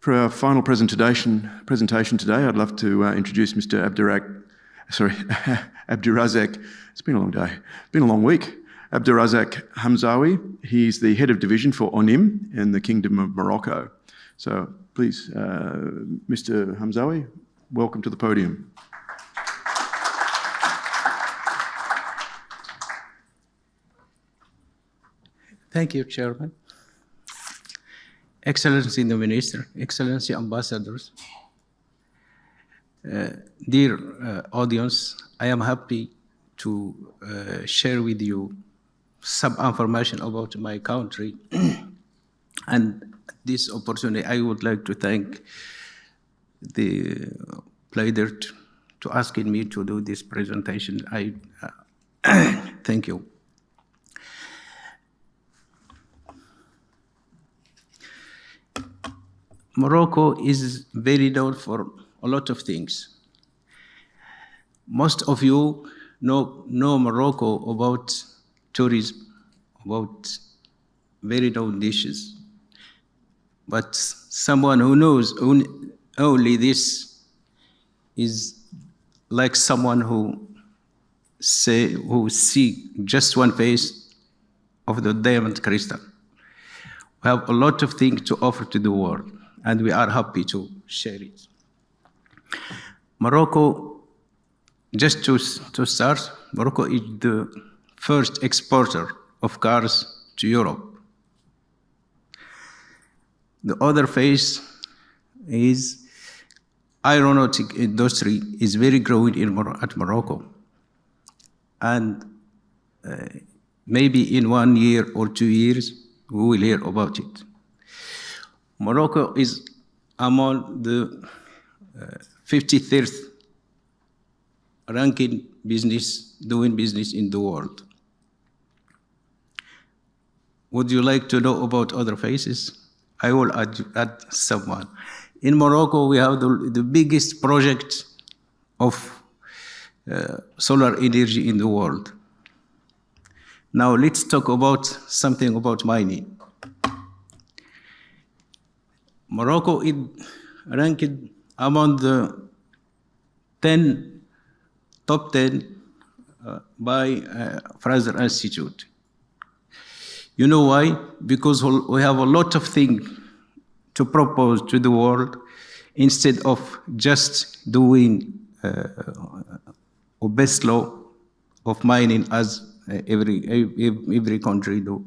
For our final presentation today, I'd love to introduce Mr. Abdurazak. It's been a long day, been a long week. Abdurazak Hamzawi. He's the head of division for ONIM in the Kingdom of Morocco. So please, Mr. Hamzawi, welcome to the podium. Thank you, Chairman. Excellency the Minister, Excellency Ambassadors, dear audience, I am happy to share with you some information about my country. And this opportunity, I would like to thank the pleasure to asking me to do this presentation. I thank you. Morocco is very known for a lot of things. Most of you know Morocco about tourism, about very known dishes. But someone who knows only this is like someone who see just one face of the diamond crystal. We have a lot of things to offer to the world, and we are happy to share it. Morocco, just to start, Morocco is the first exporter of cars to Europe. The other phase is aeronautic industry is very growing at Morocco. And maybe in 1 year or 2 years, we will hear about it. Morocco is among the 53rd ranking doing business in the world. Would you like to know about other phases? I will add someone. In Morocco, we have the biggest project of solar energy in the world. Now let's talk about something about mining. Morocco is ranked among the top 10 by Fraser Institute. You know why? Because we have a lot of things to propose to the world instead of just doing a best law of mining as every country do.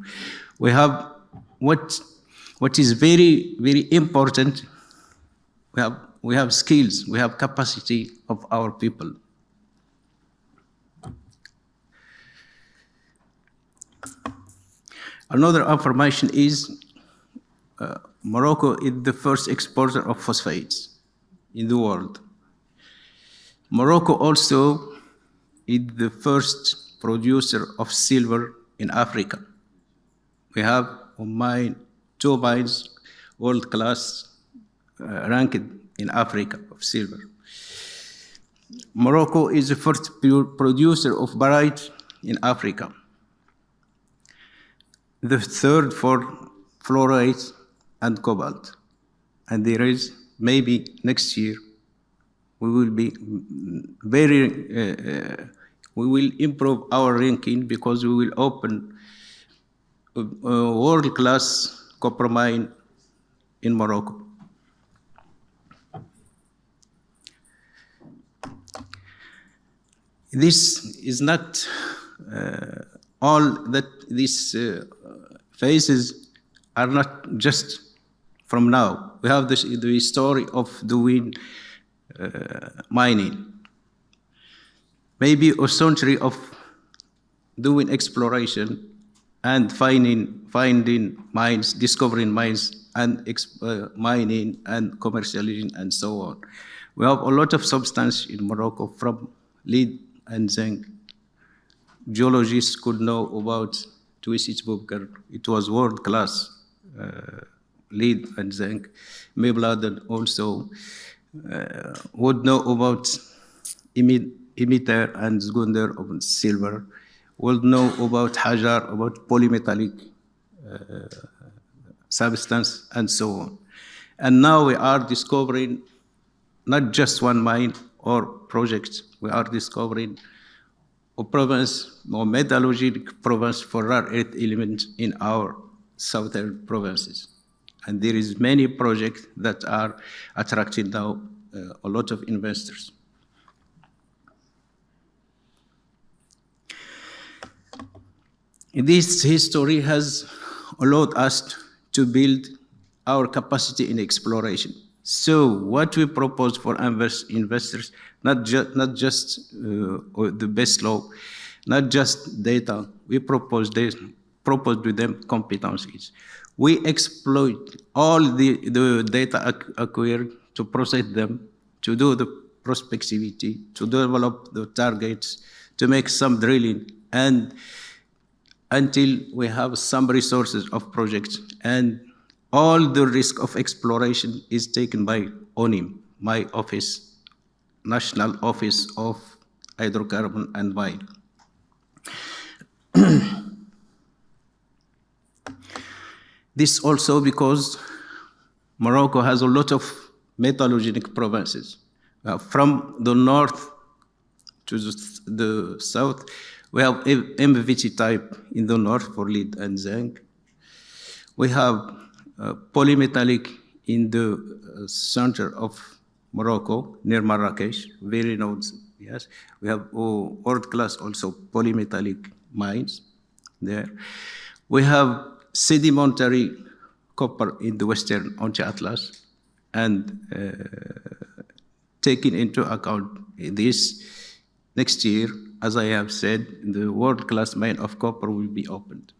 We have what is very, very important. We have skills, we have capacity of our people. Another information is Morocco is the first exporter of phosphates in the world. Morocco also is the first producer of silver in Africa. We have two mines, world-class, ranked in Africa of silver. Morocco is the first producer of barite in Africa. The third for fluorite and cobalt. And there is, maybe next year, we will be we will improve our ranking because we will open a world-class copper mine in Morocco. This is not all that these phases are not just from now. We have the story of doing mining. Maybe a century of doing exploration and finding mines, discovering mines, and mining and commercializing and so on. We have a lot of substance in Morocco from lead and zinc. Geologists could know about Twisted Bubker. It was world-class lead and zinc. Mebladen also would know about emitter and Zgunder of silver. Would know about Hajar, about polymetallic substance, and so on. And now we are discovering not just one mine or project, we are discovering a province or metallurgical province for rare earth elements in our southern provinces. And there is many projects that are attracting now a lot of investors. This history has allowed us to build our capacity in exploration. So what we propose for investors, not just the best law, not just data, we propose to them competencies. We exploit all the data acquired to process them, to do the prospectivity, to develop the targets, to make some drilling, and until we have some resources of projects, and all the risk of exploration is taken by ONIM, my office, National Office of Hydrocarbon and Mine. This also because Morocco has a lot of metallurgical provinces. From the north to the south, we have MVT type in the north for lead and zinc. We have polymetallic in the center of Morocco, near Marrakesh, very known, yes. We have world-class also polymetallic mines there. We have sedimentary copper in the western anti-Atlas, and taking into account this, next year, as I have said, the world-class mine of copper will be opened.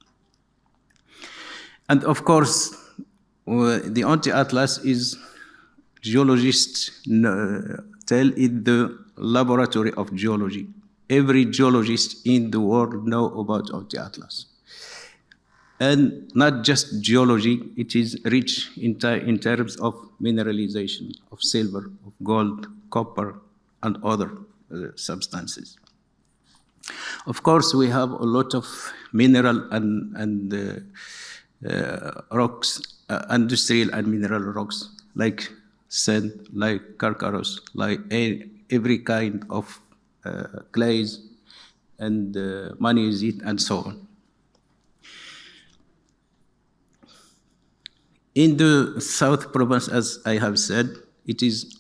And of course, the anti-Atlas is, geologists tell it the laboratory of geology. Every geologist in the world know about anti-Atlas. And not just geology, it is rich in terms of mineralization, of silver, of gold, copper, and other substances. Of course, we have a lot of mineral and rocks, industrial and mineral rocks, like sand, like calcareous, like every kind of clays and magnesite and so on. In the South Province, as I have said, it is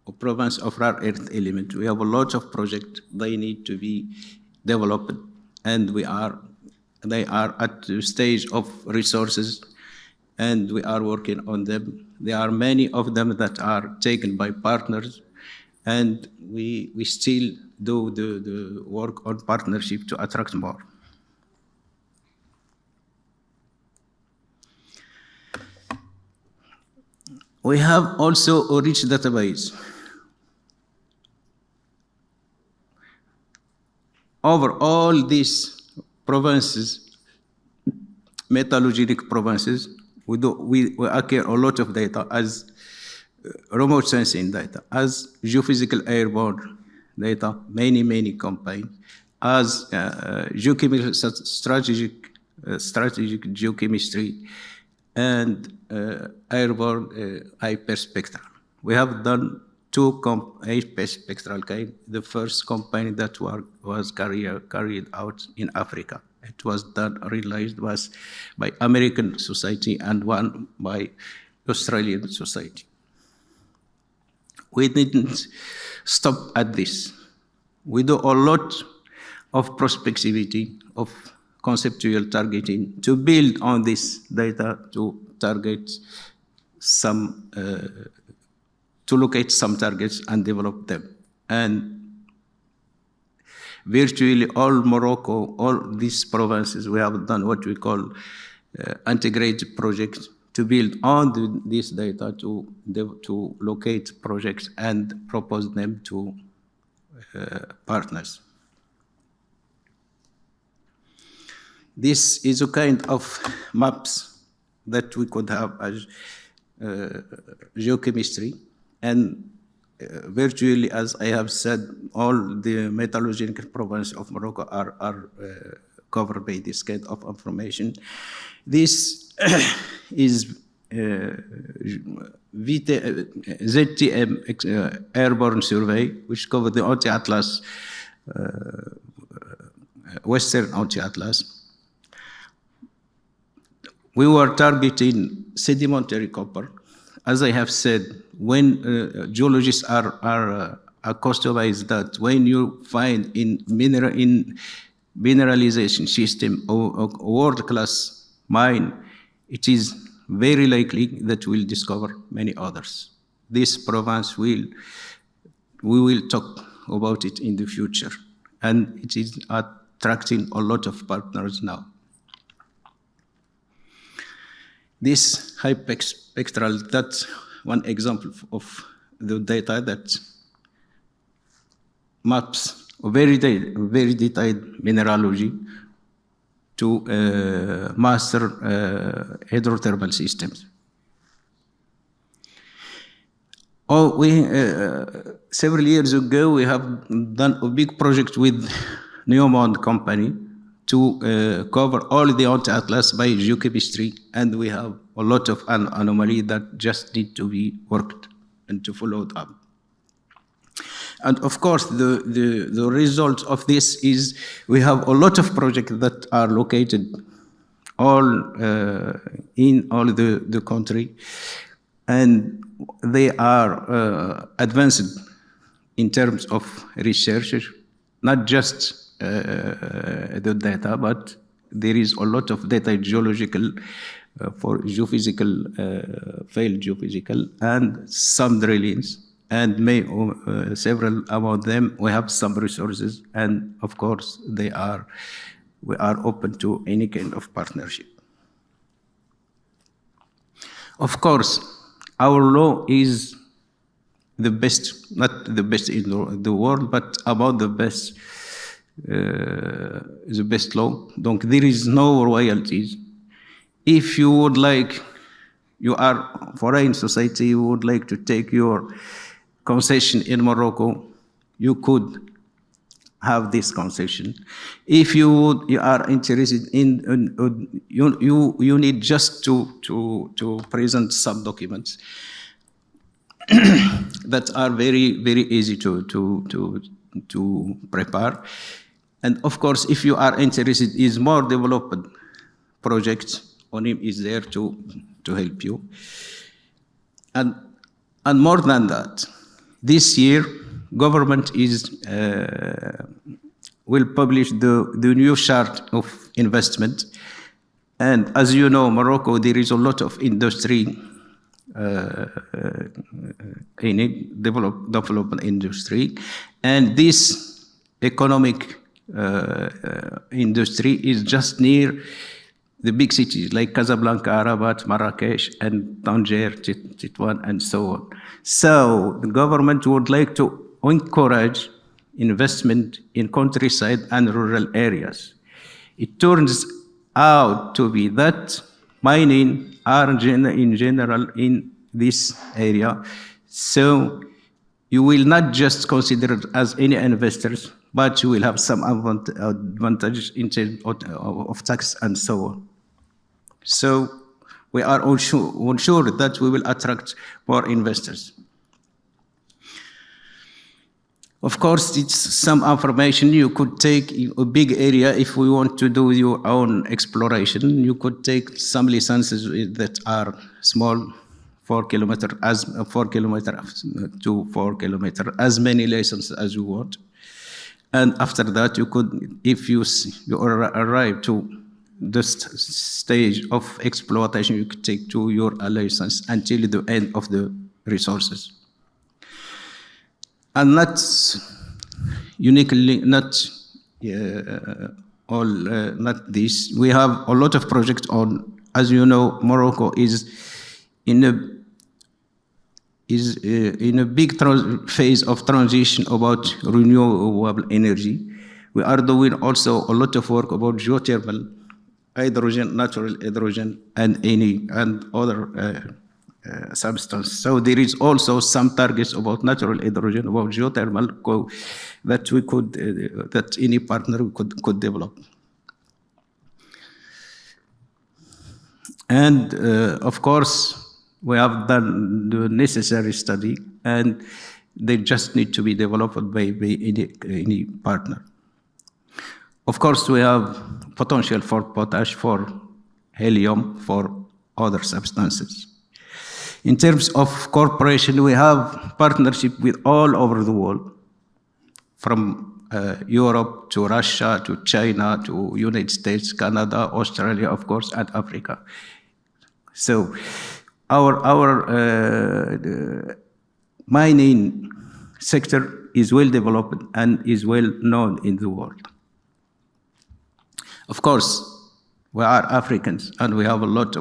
a province of rare earth element. We have a lot of projects. They need to be developed, and they are at the stage of resources, and we are working on them. There are many of them that are taken by partners, and we still do the work on partnership to attract more. We have also a rich database. Over all these provinces, metallurgical provinces, we acquire a lot of data as remote sensing data, as geophysical airborne data, many campaigns, as geochemical strategic geochemistry, and airborne hyperspectral. We have done two hyperspectral kind. The first campaign that was carried out in Africa. It was realized by American society and one by Australian society. We didn't stop at this. We do a lot of prospectivity, of conceptual targeting to build on this data to target some, to locate some targets and develop them. And virtually all Morocco, all these provinces, we have done what we call integrated projects to build on this data to locate projects and propose them to partners. This is a kind of maps that we could have as geochemistry, and virtually, as I have said, all the metallurgical provinces of Morocco are covered by this kind of information. This is ZTM airborne survey, which covered the anti-atlas, Western anti-atlas. We were targeting sedimentary copper. As I have said, when geologists are accustomed that when you find in mineralization system or world-class mine, it is very likely that we'll discover many others. This province we will talk about it in the future, and it is attracting a lot of partners now. This hyperspectral, that's one example of the data that maps very detailed mineralogy to master hydrothermal systems. Several years ago, we have done a big project with Neomond company to cover all the anti-atlas by geochemistry, and we have a lot of anomaly that just need to be worked and to follow up. And of course, the result of this is we have a lot of projects that are located all in all the country, and they are advanced in terms of research, not just the data, but there is a lot of data geological for geophysical, failed geophysical, and some drillings. And several among them, we have some resources, and of course, we are open to any kind of partnership. Of course, our law is the best, not the best in the world, but about the best law. Donc, there is no royalties. If you would like, you are foreign society, you would like to take your concession in Morocco, you could have this concession. If you are interested in, you need just to present some documents that are very easy to prepare. And of course, if you are interested in more developed projects, ONIM is there to help you. And more than that, this year, government will publish the new chart of investment. And as you know, Morocco, there is a lot of industry in it, development industry. And this economic industry is just near the big cities like Casablanca, Rabat, Marrakesh, and Tangier, Tétouan, and so on. So the government would like to encourage investment in countryside and rural areas. It turns out to be that mining are in general in this area. So you will not just consider it as any investors, but you will have some advantage in terms of tax and so on. So we are sure that we will attract more investors. Of course, it's some information you could take a big area. If we want to do your own exploration, you could take some licenses that are small, 4 kilometer to 4 kilometer, as many licenses as you want. And after that, you could, if you arrive to the stage of exploitation, you could take to your license until the end of the resources. And not uniquely, not this. We have a lot of projects on, as you know, Morocco is in a big phase of transition about renewable energy. We are doing also a lot of work about geothermal, hydrogen, natural hydrogen, and other substance. So there is also some targets about natural hydrogen, about geothermal, that we could, that any partner could develop. And of course, We have done the necessary study, and they just need to be developed by any partner. Of course, we have potential for potash, for helium, for other substances. In terms of cooperation, we have partnership with all over the world, from Europe to Russia to China to United States, Canada, Australia, of course, and Africa. So our mining sector is well developed and is well known in the world. Of course, we are Africans, and we have a lot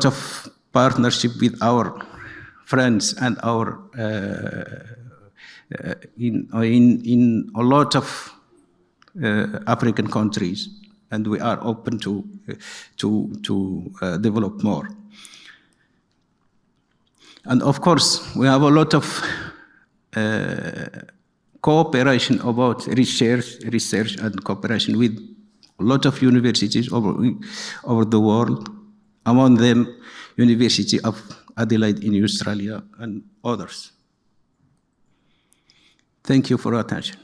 of partnership with our friends and our in a lot of African countries, and we are open to develop more. And of course, we have a lot of cooperation about research and cooperation with a lot of universities over the world, among them University of Adelaide in Australia and others. Thank you for your attention.